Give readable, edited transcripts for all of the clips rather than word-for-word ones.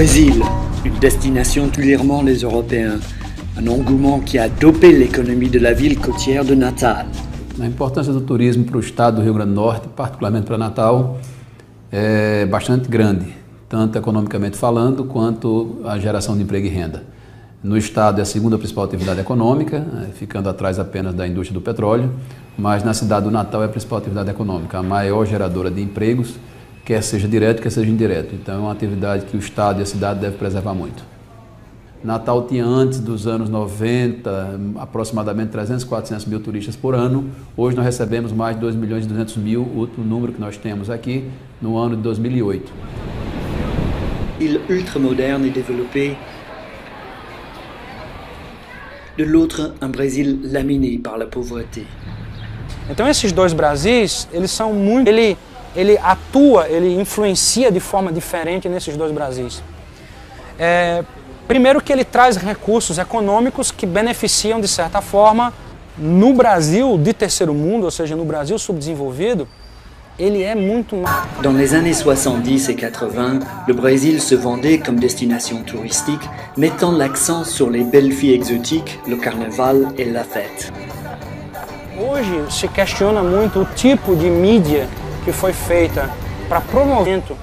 Brésil, une destination particulièrement les Européens. Un engouement qui a dopé l'économie de la ville côtière de Natal. A importância do turismo para o estado do Rio Grande do Norte, particularmente para Natal, é bastante grande, tanto economicamente falando, quanto a geração de emprego e renda. No estado é a segunda principal atividade econômica, ficando atrás apenas da indústria do petróleo, mas na cidade do Natal é a principal atividade econômica, a maior geradora de empregos, quer seja direto, quer seja indireto. Então é uma atividade que o estado e a cidade devem preservar muito. Natal tinha antes dos anos 90 aproximadamente 300, 400 mil turistas por ano. Hoje nós recebemos mais de 2 milhões e 200 mil, o número que nós temos aqui no ano de 2008. Île ultramoderne et développée. De l'autre, un Brésil laminé par la pauvreté. Então esses dois Brasis, eles são muito... Ele atua, ele influencia de forma diferente nesses dois Brasis. Primeiro que ele traz recursos econômicos que beneficiam, de certa forma, no Brasil de terceiro mundo, ou seja, no Brasil subdesenvolvido, ele é muito mais... Dans les années 70 et 80, le Brésil se vendait comme destination touristique, mettant l'accent sur les belles filles exotiques, le carnaval et la fête. Hoje se questiona muito o tipo de mídia que foi feita para promovimento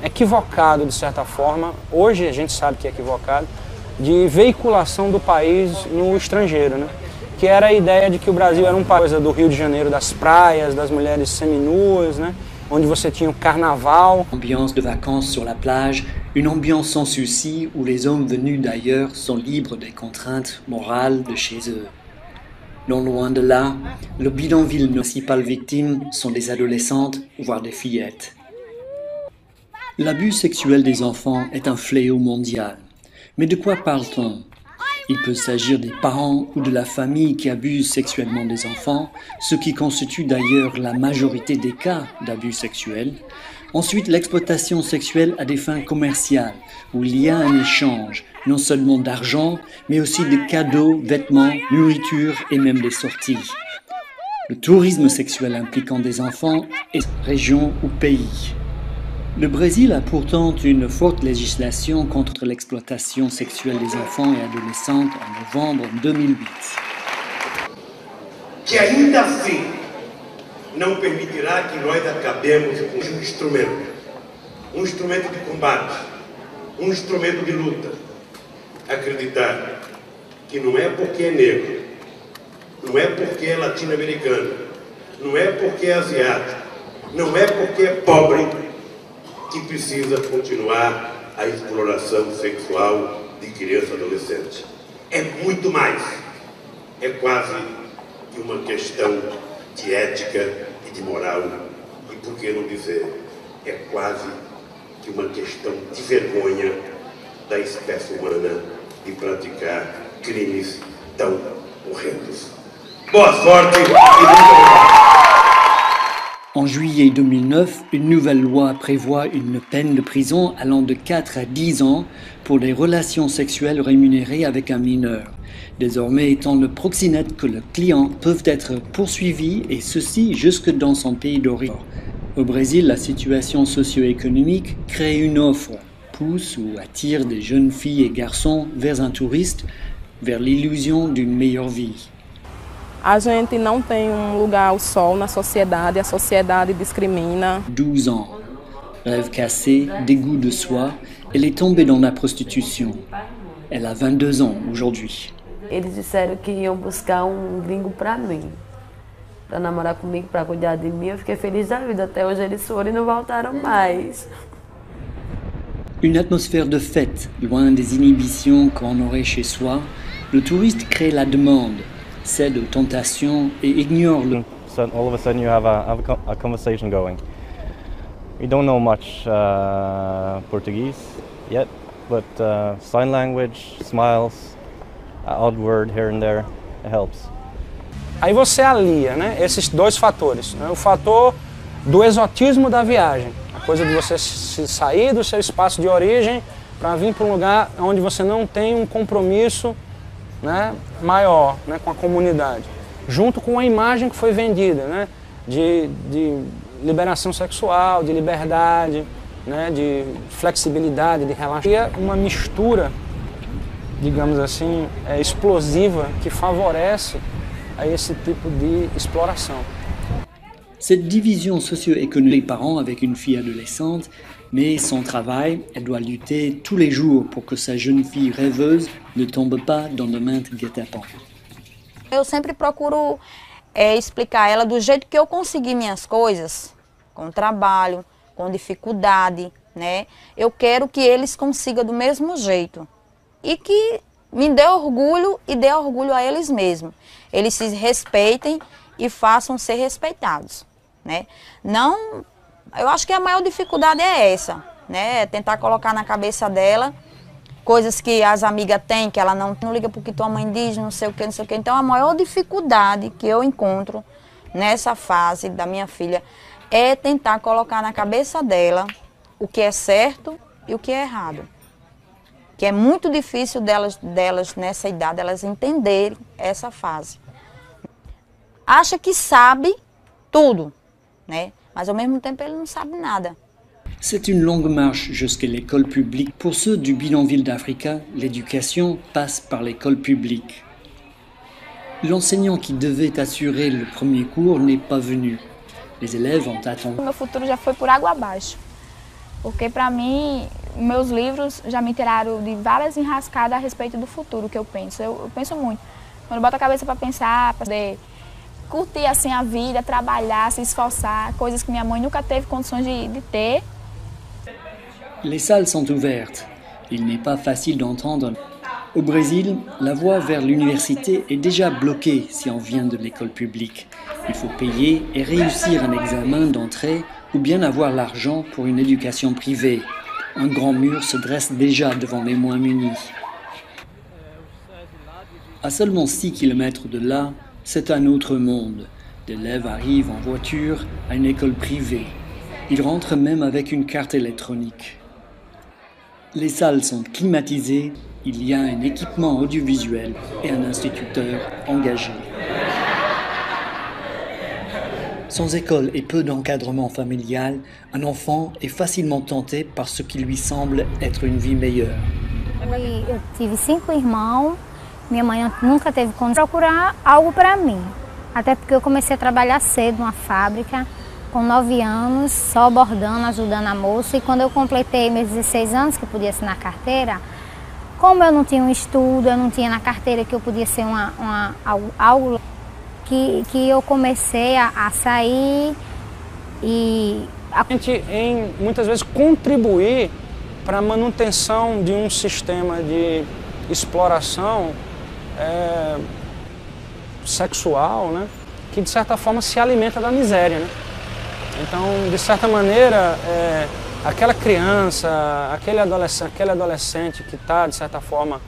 equivocado, de certa forma, hoje a gente sabe que é equivocado, de veiculação do país no estrangeiro, né? Que era a ideia de que o Brasil era um país do Rio de Janeiro, das praias, das mulheres seminuas, né? Onde você tinha o carnaval. Ambiance de vacances sur la plage, une ambiance sans souci où les hommes venus d'ailleurs sont libres des contraintes morales de chez eux. Non loin de là, le bidonville principales victimes sont des adolescentes, voire des fillettes. L'abus sexuel des enfants est un fléau mondial. Mais de quoi parle-t-on? Il peut s'agir des parents ou de la famille qui abusent sexuellement des enfants, ce qui constitue d'ailleurs la majorité des cas d'abus sexuels. Ensuite, l'exploitation sexuelle à des fins commerciales, où il y a un échange, non seulement d'argent, mais aussi de cadeaux, vêtements, nourriture et même des sorties. Le tourisme sexuel impliquant des enfants est région ou pays. Le Brésil a pourtant une forte législation contre l'exploitation sexuelle des enfants et adolescentes en novembre 2008. Que ainda assim não permitirá que nós acabemos com um instrumento de combate, um instrumento de luta. Acreditar que não é porque é negro, não é porque é latino-americano, não é porque é asiático, não é porque é pobre, que precisa continuar a exploração sexual de criança e adolescente. É muito mais. É quase que uma questão de ética e de moral. E por que não dizer, é quase que uma questão de vergonha da espécie humana de praticar crimes tão horrendos. Boa sorte e muito obrigado. En juillet 2009, une nouvelle loi prévoit une peine de prison allant de 4 à 10 ans pour des relations sexuelles rémunérées avec un mineur. Désormais étant le proxénète que le client peuvent être poursuivis et ceci jusque dans son pays d'origine. Au Brésil, la situation socio-économique crée une offre, pousse ou attire des jeunes filles et garçons vers un touriste, vers l'illusion d'une meilleure vie. A gente não tem lugar ao sol na sociedade, a sociedade discrimina. 12 ans. Rêve cassé, dégoût de soi, elle est tombée dans la prostitution. Elle a 22 ans aujourd'hui. Eles disseram que iam buscar gringo para mim, para namorar comigo, para cuidar de mim. Eu fiquei feliz da vida. Até hoje eles foram e não voltaram mais. Une atmosphère de fête, loin des inhibitions qu'on aurait chez soi, le touriste crée la demande, cède aux tentations et ignore le... So all of a sudden you have a conversation going. We don't know much Portuguese yet, but sign language, smiles, odd word here and there, it helps. Aí você alia, né, esses dois fatores, né, o fator do exotismo da viagem, a coisa de você sair do seu espaço de origem para vir para um lugar onde você não tem um compromisso, né, maior, né, com a comunidade, junto com a imagem que foi vendida, né, de liberação sexual, de liberdade, né, de flexibilidade, de relaxamento. Uma mistura, digamos assim, explosiva que favorece a esse tipo de exploração. Cette division socio-économique des parents avec une fille adolescente, mais son travail, elle doit lutter tous les jours pour que sa jeune fille rêveuse ne tombe pas dans de maintes guet-apens. Eu sempre procuro explicar a ela do jeito que eu consegui minhas coisas, com trabalho, com dificuldade, né? Eu quero que eles consigam do mesmo jeito e que me dê orgulho e dê orgulho a eles mesmos. Eles se respeitem e façam ser respeitados, né? Não, eu acho que a maior dificuldade é essa, né? É tentar colocar na cabeça dela coisas que as amigas têm, que ela não liga porque tua mãe diz, não sei o que, não sei o que. Então a maior dificuldade que eu encontro nessa fase da minha filha é tentar colocar na cabeça dela o que é certo e o que é errado. Que é muito difícil delas nessa idade, elas entenderem essa fase. Acha que sabe tudo, né? Mas ao mesmo tempo ele não sabe nada. C'est une longue marche jusqu'à l'école publique. Pour ceux du bidonville d'Africa, l'éducation passe par l'école publique. L'enseignant qui devait assurer le premier cours n'est pas venu. Les élèves ont attendu. Meu futuro já foi por água abaixo, porque para mim, meus livros já me tiraram de várias enrascadas a respeito do futuro que eu penso. Eu penso muito. Quando eu boto a cabeça para pensar, para poder curtir assim a vida, trabalhar, se esforçar, coisas que minha mãe nunca teve condições de ter. Les salles sont ouvertes. Il n'est pas facile d'entendre. Au Brésil, la voie vers l'université est déjà bloquée si on vient de l'école publique. Il faut payer et réussir un examen d'entrée ou bien avoir l'argent pour une éducation privée. Un grand mur se dresse déjà devant les moins munis. À seulement 6 km de là, c'est un autre monde. L'élève arrive en voiture à une école privée. Il rentre même avec une carte électronique. Les salles sont climatisées, il y a un équipement audiovisuel et un instituteur engagé. Sans école et peu d'encadrement familial, un enfant est facilement tenté par ce qui lui semble être une vie meilleure. Eu tive 5 irmãos, minha mãe nunca teve condição de procurar algo para mim. Até porque eu comecei a trabalhar cedo numa fábrica, com 9 anos, só bordando, ajudando a moça. E quando eu completei meus 16 anos, que eu podia assinar carteira, como eu não tinha um estudo, eu não tinha na carteira que eu podia ser algo que eu comecei a sair e... A gente, muitas vezes, contribuir para a manutenção de um sistema de exploração sexual, né, que de certa forma se alimenta da miséria, né? Então, de certa maneira, aquela criança, aquele adolescente que está, de certa forma,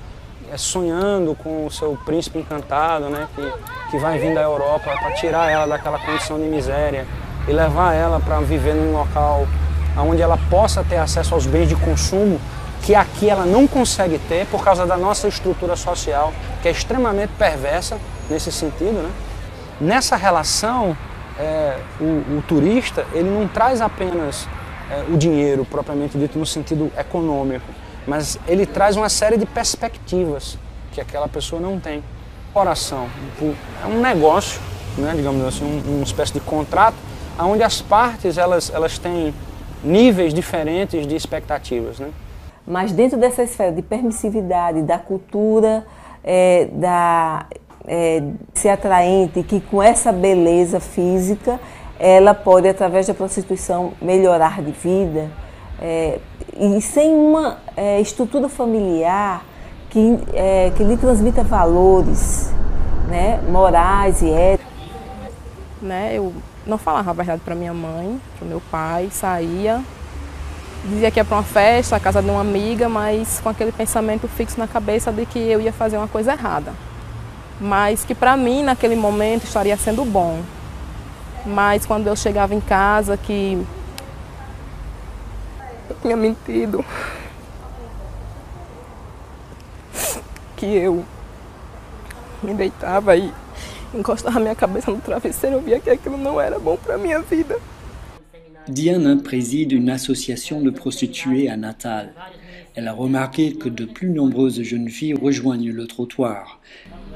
sonhando com o seu príncipe encantado, né, que vai vir da Europa para tirar ela daquela condição de miséria e levar ela para viver num local onde ela possa ter acesso aos bens de consumo que aqui ela não consegue ter por causa da nossa estrutura social, que é extremamente perversa nesse sentido, né? Nessa relação, o turista ele não traz apenas o dinheiro propriamente dito no sentido econômico, mas ele traz uma série de perspectivas que aquela pessoa não tem. Oração é um negócio, né, digamos assim, uma espécie de contrato, onde as partes elas têm níveis diferentes de expectativas, né? Mas dentro dessa esfera de permissividade, da cultura, ser atraente, que com essa beleza física, ela pode, através da prostituição, melhorar de vida, e sem uma estrutura familiar que lhe transmita valores, né, morais e éticos. Né, eu não falava a verdade para minha mãe, para meu pai, saía, dizia que ia para uma festa, a casa de uma amiga, mas com aquele pensamento fixo na cabeça de que eu ia fazer uma coisa errada. Mas que para mim, naquele momento, estaria sendo bom. Mas quando eu chegava em casa, que eu tinha mentido, que eu me deitava e encostava minha cabeça no travesseiro, eu via que aquilo não era bom para minha vida. Diana préside une association de prostituées à Natal. Elle a remarqué que de plus nombreuses jeunes filles rejoignent le trottoir.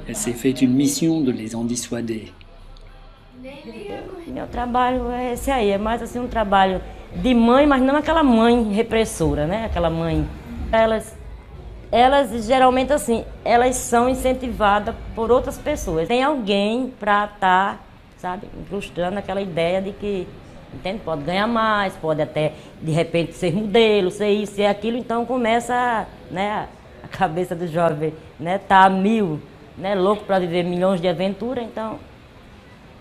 Elle s'est fait une mission de les en dissuader. Meu trabalho é esse aí, é mais assim trabalho de mãe, mas não aquela mãe repressora, né? Aquela mãe. Elas geralmente assim, elas são incentivadas por outras pessoas. Tem alguém para estar, sabe, incrustando aquela ideia de que, entende? Pode ganhar mais, pode até de repente ser modelo, ser isso, ser aquilo. Então começa, né, a cabeça do jovem, né, tá a mil, né, louco para viver milhões de aventuras, então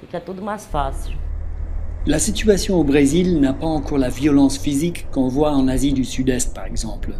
fica tudo mais fácil. La situation au Brésil n'a pas encore la violence physique qu'on voit en Asie du Sud-Est, par exemple.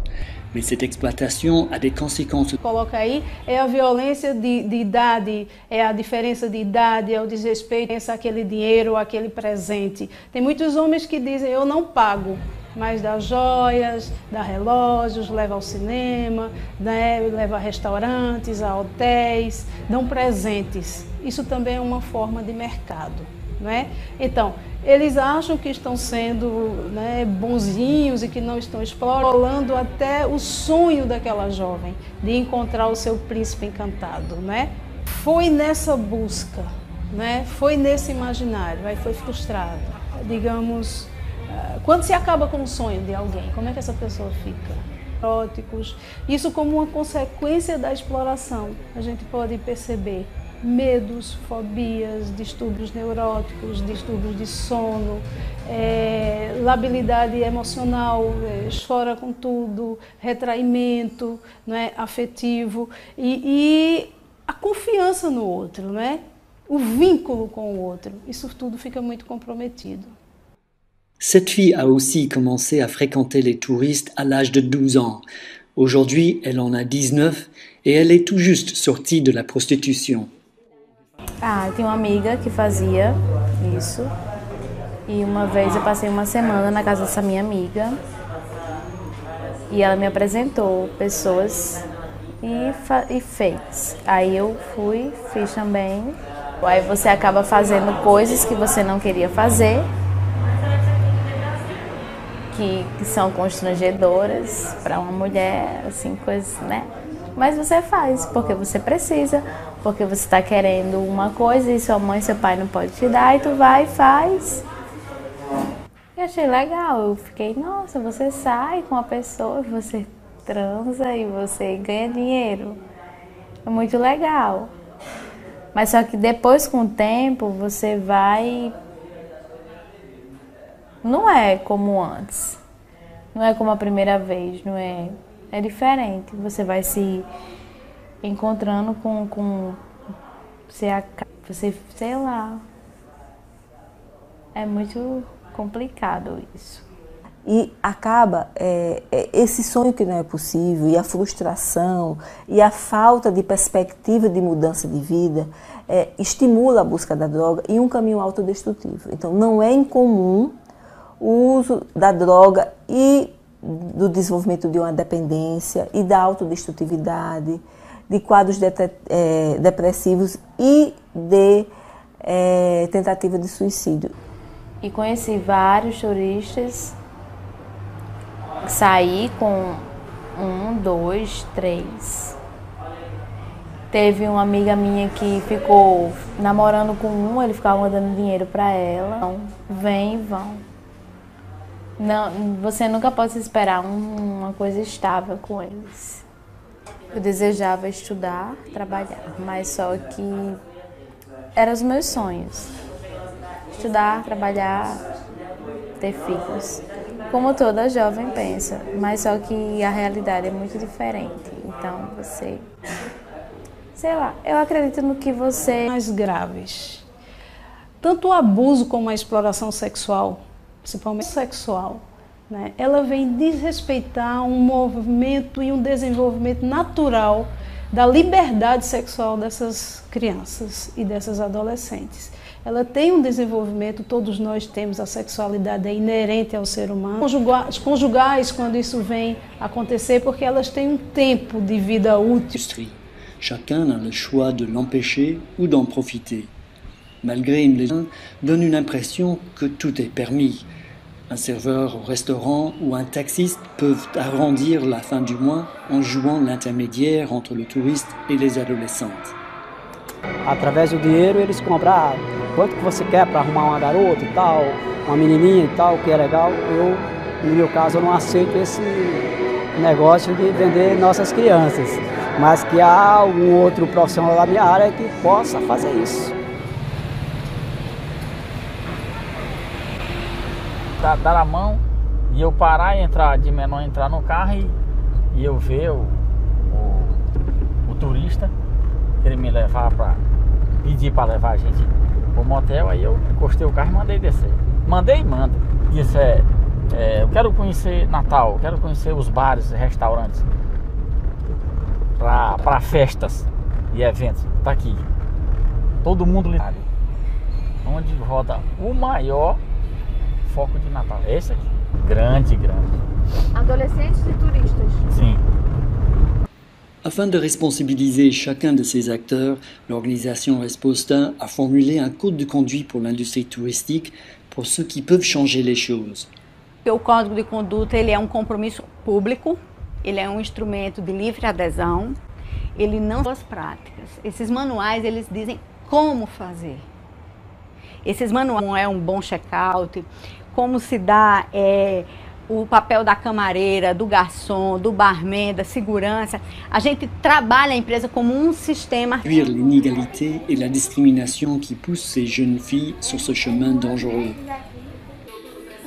Mais cette exploitation a des conséquences. Coloca aí é a violência de idade, é a diferença de idade, é o desrespeito, é aquele dinheiro, aquele presente. Tem muitos homens que dizem, eu não pago, mas dá joias, dá relógios, leva ao cinema, né, leva a restaurantes, a hotéis, dão presentes. Isso também é uma forma de mercado, não é? Então, eles acham que estão sendo, né, bonzinhos e que não estão explorando até o sonho daquela jovem de encontrar o seu príncipe encantado, né? Foi nessa busca, né? Foi nesse imaginário, aí foi frustrado. Digamos, quando se acaba com o sonho de alguém, como é que essa pessoa fica? Eróticos, isso como uma consequência da exploração, a gente pode perceber. Medos, fobias, distúrbios neuróticos, distúrbios de sono, labilidade emocional, chora com tudo, retraimento, né, afetivo e a confiança no outro, né, o vínculo com o outro, isso tudo fica muito comprometido. Cette fille a aussi commencé à fréquenter les touristes à l'âge de 12 ans. Aujourd'hui, elle en a 19 et elle est tout juste sortie de la prostitution. Ah, eu tenho uma amiga que fazia isso e uma vez eu passei uma semana na casa dessa minha amiga e ela me apresentou pessoas e fez. Aí eu fui, fiz também. Aí você acaba fazendo coisas que você não queria fazer, que são constrangedoras para uma mulher, assim, coisas, né? Mas você faz, porque você precisa, porque você está querendo uma coisa e sua mãe e seu pai não podem te dar, e tu vai e faz. Eu achei legal, eu fiquei, nossa, você sai com a pessoa, você transa e você ganha dinheiro. É muito legal. Mas só que depois, com o tempo, você vai... Não é como antes, não é como a primeira vez, não é... É diferente, você vai se encontrando com você, sei lá, é muito complicado isso. E acaba esse sonho que não é possível, e a frustração, e a falta de perspectiva de mudança de vida, estimula a busca da droga e um caminho autodestrutivo. Então não é incomum o uso da droga e do desenvolvimento de uma dependência e da autodestrutividade, de quadros depressivos e de tentativa de suicídio. E conheci vários turistas, saí com 1, 2, 3. Teve uma amiga minha que ficou namorando com um, ele ficava mandando dinheiro para ela. Então, vem e vão. Não, você nunca pode esperar uma coisa estável com eles. Eu desejava estudar, trabalhar, mas só que eram os meus sonhos. Estudar, trabalhar, ter filhos. Como toda jovem pensa, mas só que a realidade é muito diferente. Então você, sei lá, eu acredito no que você... Mais graves. Tanto o abuso como a exploração sexual, principalmente sexual, né? Ela vem desrespeitar um movimento e um desenvolvimento natural da liberdade sexual dessas crianças e dessas adolescentes. Ela tem um desenvolvimento, todos nós temos, a sexualidade é inerente ao ser humano. Os conjugais, quando isso vem acontecer, porque elas têm um tempo de vida útil. Chacun a le choix de l'empêcher ou d'en profiter. Malgré une légende, donne une impression que tout est permis. Un serveur au restaurant ou un taxiste peuvent arrondir la fin du mois en jouant l'intermédiaire entre le touriste et les adolescentes. Através do dinheiro eles compram quanto que você quer para arrumar uma garota e tal, uma menininha e tal, que é legal. Eu, no meu caso, eu não aceito esse negócio de vender nossas crianças, mas que há algum outro profissional da minha área que possa fazer isso. Dar a mão e eu parar e entrar de menor, entrar no carro e eu ver o turista, ele me levar para pedir para levar a gente pro motel, aí eu encostei o carro e mandei descer. Mandei e manda. Disse, eu quero conhecer Natal, quero conhecer os bares e restaurantes para festas e eventos. Tá aqui. Todo mundo ligado. Onde roda o maior foco de Natal. É esse aqui. Grande. Adolescentes e turistas. Sim. Afin de responsabiliser chacun de ces acteurs, l'organisation Resposta a formulé un code de conduite pour l'industrie touristique pour ceux qui peuvent changer les choses. O Código de Conduta ele é um compromisso público, ele é um instrumento de livre adesão, ele não as práticas. Esses manuais eles dizem como fazer. Esses manuais é um bom check-out, como se dá o papel da camareira, do garçom, do barman, da segurança. A gente trabalha a empresa como um sistema. Réduire l'inégalité et la discrimination qui poussent ces jeunes filles sur ce chemin dangereux.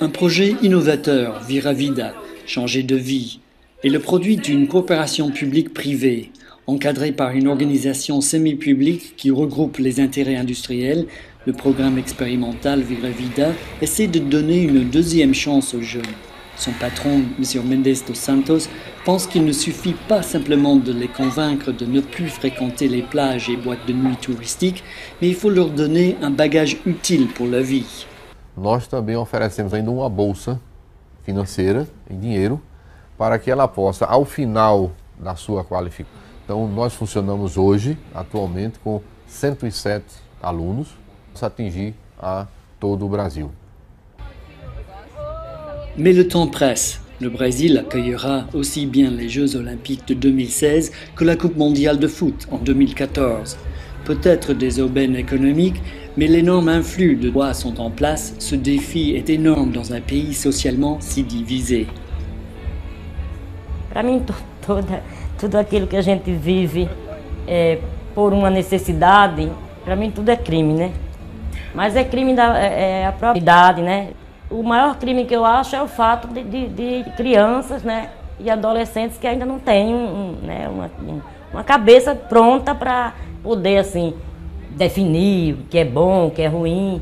Un projet innovateur, Vira Vida, changer de vie, est le produit d'une coopération publique-privée, encadrée par une organisation semi-publique qui regroupe les intérêts industriels. Le programme expérimental Vira Vida essaie de donner une deuxième chance aux jeunes. Son patron, M. Mendes dos Santos, pense qu'il ne suffit pas simplement de les convaincre de ne plus fréquenter les plages et boîtes de nuit touristiques, mais il faut leur donner un bagage utile pour la vie. Nós também oferecemos ainda uma bolsa financeira, em dinheiro, para que ela possa, ao final da sua qualificação. Então, nós funcionamos hoje, atualmente, com 107 alunos, para atingir a todo o Brasil. Mais le temps presse. Le Brésil accueillera aussi bien les Jeux Olympiques de 2016 que la Coupe mondiale de foot en 2014. Peut-être des aubaines économiques, mais l'énorme influx de droits sont en place. Ce défi est énorme dans un pays socialement si divisé. Para mim, tudo aquilo que a gente vive por uma necessidade, para mim tudo é crime, né? Mas é crime a própria idade, né? O maior crime que eu acho é o fato de crianças, né, e adolescentes que ainda não têm uma cabeça pronta para poder assim, definir o que é bom, o que é ruim.